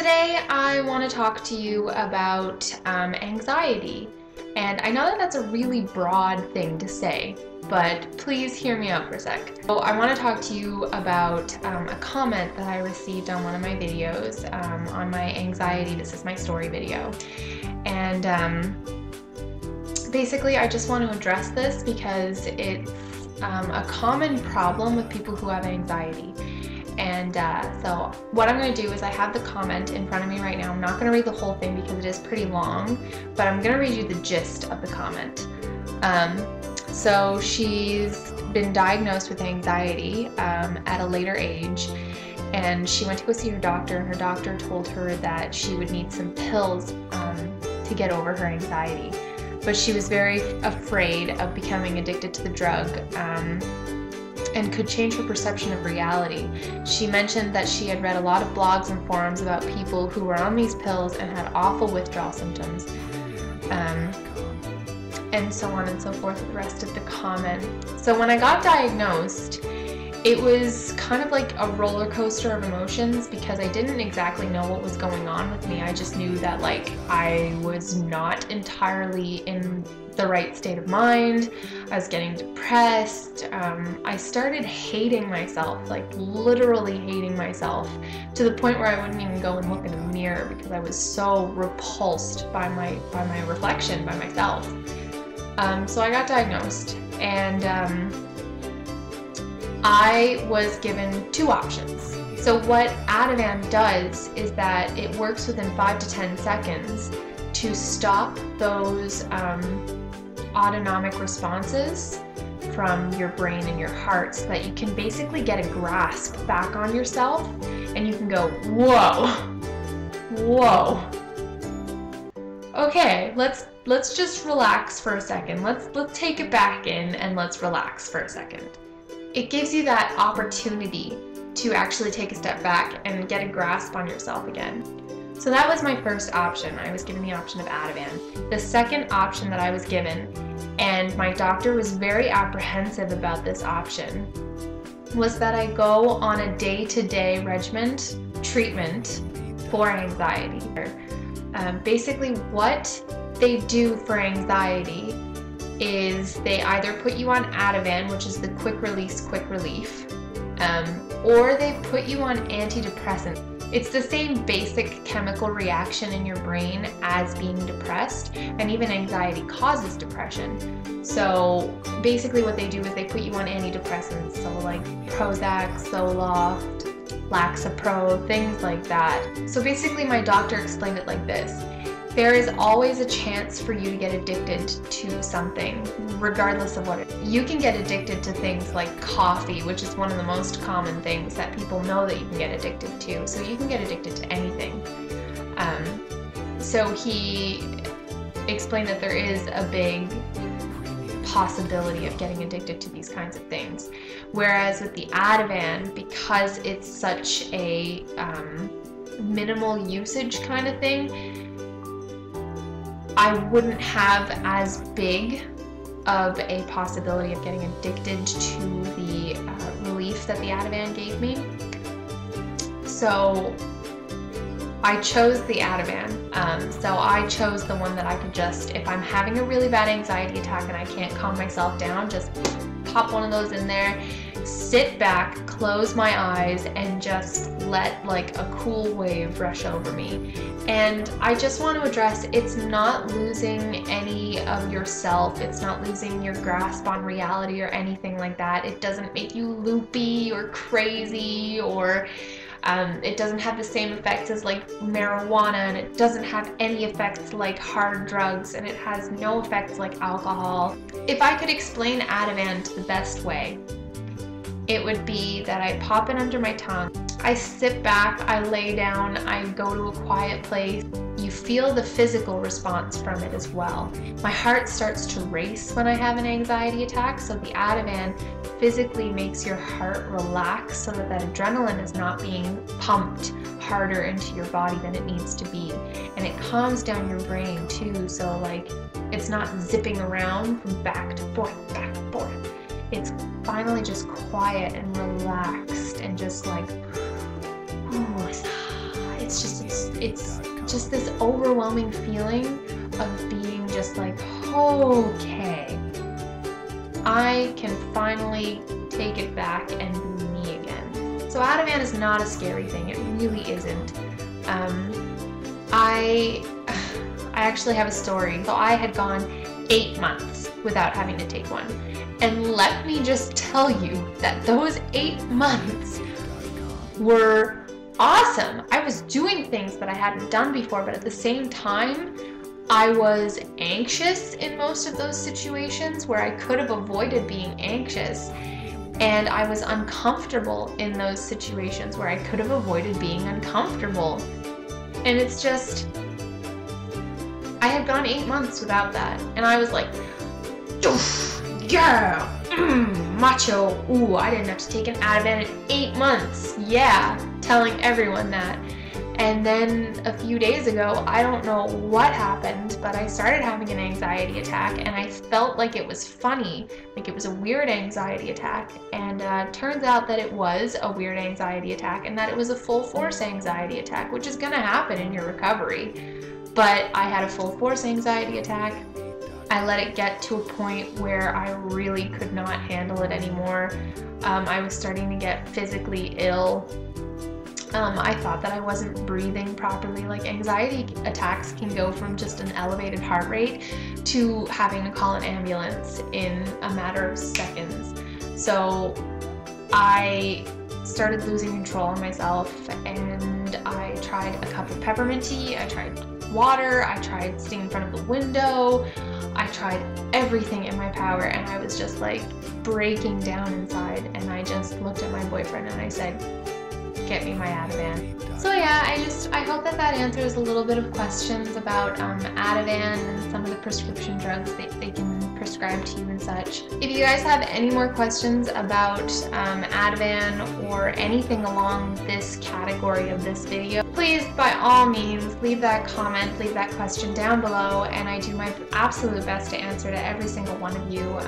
Today I want to talk to you about anxiety, and I know that that's a really broad thing to say, but please hear me out for a sec. So I want to talk to you about a comment that I received on one of my videos on my anxiety, this is my story video, and basically I just want to address this because it's a common problem with people who have anxiety. And so what I'm going to do is I have the comment in front of me right now. I'm not going to read the whole thing because it is pretty long, but I'm going to read you the gist of the comment. So she's been diagnosed with anxiety at a later age, and she went to go see her doctor, and her doctor told her that she would need some pills to get over her anxiety. But she was very afraid of becoming addicted to the drug. And could change her perception of reality. She mentioned that she had read a lot of blogs and forums about people who were on these pills and had awful withdrawal symptoms, and so on and so forth, the rest of the comment. So when I got diagnosed, it was kind of like a roller coaster of emotions because I didn't exactly know what was going on with me. I just knew that I was not entirely in the right state of mind. I was getting depressed. I started hating myself, literally hating myself, to the point where I wouldn't even go and look in a mirror because I was so repulsed by my reflection, by myself. So I got diagnosed, and I was given two options. So what Ativan does is that it works within 5 to 10 seconds to stop those autonomic responses from your brain and your heart, so that you can basically get a grasp back on yourself and you can go, whoa, whoa. Okay, let's just relax for a second. Let's take it back in and let's relax for a second. It gives you that opportunity to actually take a step back and get a grasp on yourself again. So that was my first option. I was given the option of Ativan. The second option that I was given, and my doctor was very apprehensive about this option, was that I go on a day-to-day regimen treatment for anxiety. Basically what they do for anxiety is they either put you on Ativan, which is the quick release, quick relief, or they put you on antidepressants. It's the same basic chemical reaction in your brain as being depressed, and even anxiety causes depression. So basically what they do is they put you on antidepressants, so like Prozac, Zoloft, Laxapro, things like that. So basically my doctor explained it like this. There is always a chance for you to get addicted to something, regardless of what it is. You can get addicted to things like coffee, which is one of the most common things that people know that you can get addicted to. So you can get addicted to anything. So he explained that there is a big possibility of getting addicted to these kinds of things. Whereas with the Ativan, because it's such a minimal usage kind of thing, I wouldn't have as big of a possibility of getting addicted to the relief that the Ativan gave me. So I chose the Ativan. So I chose the one that I could just, if I'm having a really bad anxiety attack and I can't calm myself down, just pop one of those in there, sit back, close my eyes, and just let a cool wave rush over me. And I just want to address, it's not losing any of yourself, it's not losing your grasp on reality or anything like that. It doesn't make you loopy or crazy, or it doesn't have the same effects as marijuana, and it doesn't have any effects like hard drugs, and it has no effects like alcohol. If I could explain Ativan to the best way, it would be that I pop it under my tongue, I sit back, I lay down, I go to a quiet place. You feel the physical response from it as well. My heart starts to race when I have an anxiety attack, so the Ativan physically makes your heart relax so that that adrenaline is not being pumped harder into your body than it needs to be. And it calms down your brain too, so it's not zipping around from back to forth, back and forth. It's finally just quiet and relaxed and just ooh, it's it's just this overwhelming feeling of being just like, okay, I can finally take it back and be me again. So Ativan is not a scary thing. It really isn't. I actually have a story. So I had gone 8 months without having to take one. And let me just tell you that those 8 months were awesome. I was doing things that I hadn't done before, but at the same time, I was anxious in most of those situations where I could have avoided being anxious. And I was uncomfortable in those situations where I could have avoided being uncomfortable. And it's just, I had gone 8 months without that. And I was like, yeah, macho. Ooh, I didn't have to take an Ativan in 8 months. Yeah, telling everyone that. And then a few days ago, I don't know what happened, but I started having an anxiety attack, and I felt like it was funny, like it was a weird anxiety attack. And turns out that it was a weird anxiety attack, and that it was a full force anxiety attack, which is gonna happen in your recovery. But I had a full force anxiety attack. I let it get to a point where I really could not handle it anymore. I was starting to get physically ill. I thought that I wasn't breathing properly. Like, anxiety attacks can go from just an elevated heart rate to having to call an ambulance in a matter of seconds. So I started losing control of myself, and I tried a cup of peppermint tea, I tried water, I tried sitting in front of the window, I tried everything in my power, and I was just like breaking down inside. And I just looked at my boyfriend and I said, get me my Ativan. So yeah, I hope that answers a little bit of questions about Ativan and some of the prescription drugs they can prescribe to you and such. If you guys have any more questions about Ativan or anything along this category of this video, please, by all means, leave that comment, leave that question down below, and I do my absolute best to answer to every single one of you.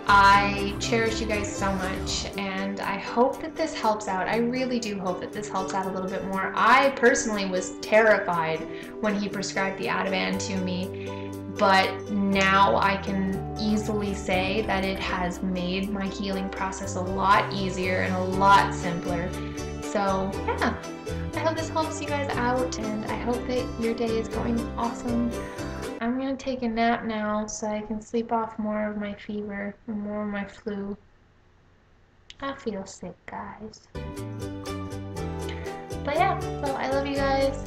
I cherish you guys so much, and I hope that this helps out. I really do hope that this helps out a little bit more. I personally was terrified when he prescribed the Ativan to me, but now I can easily say that it has made my healing process a lot easier and a lot simpler. So yeah, I hope this helps you guys out, and I hope that your day is going awesome. I'm gonna take a nap now so I can sleep off more of my fever and more of my flu. I feel sick, guys. But yeah, so I love you guys.